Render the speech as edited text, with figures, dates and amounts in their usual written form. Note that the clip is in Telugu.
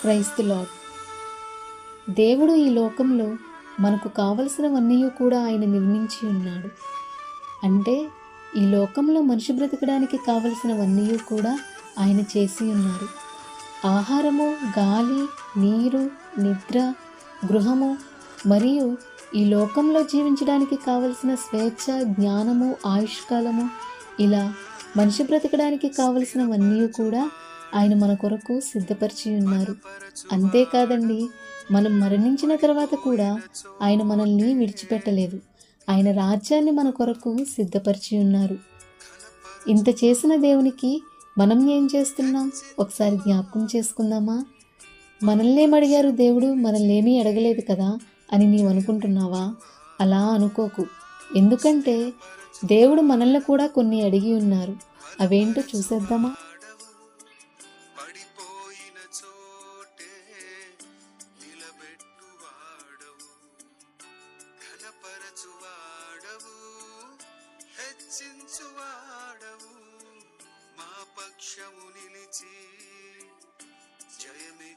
Praise the lord. దేవుడు ఈ లోకంలో మనకు కావలసినవన్నీ కూడా ఆయన నిర్మించి ఉన్నాడు. అంటే ఈ లోకంలో మనిషి బ్రతకడానికి కావలసినవన్నీ కూడా ఆయన చేసి ఉన్నారు. ఆహారము, గాలి, నీరు, నిద్ర, గృహము మరియు ఈ లోకంలో జీవించడానికి కావలసిన స్వేచ్ఛ, జ్ఞానము, ఆయుష్కాలము, ఇలా మనిషి బ్రతకడానికి కావలసినవన్నీ కూడా ఆయన మన కొరకు సిద్ధపరిచి ఉన్నారు. అంతేకాదండి, మనం మరణించిన తర్వాత కూడా ఆయన మనల్ని విడిచిపెట్టలేదు. ఆయన రాజ్యాన్ని మన కొరకు సిద్ధపరిచి ఉన్నారు. ఇంత చేసిన దేవునికి మనం ఏం చేస్తున్నాం? ఒకసారి జ్ఞాపకం చేసుకుందామా? మనల్నేమడిగారు దేవుడు? మనల్నేమీ అడగలేదు కదా అని నీవు అనుకుంటున్నావా? అలా అనుకోకు. ఎందుకంటే దేవుడు మనల్ని కూడా కొన్ని అడిగి ఉన్నారు. అవేంటో చూసేద్దామా? హెచ్చించువాడవు, మా పక్షము నిలిచి జయమి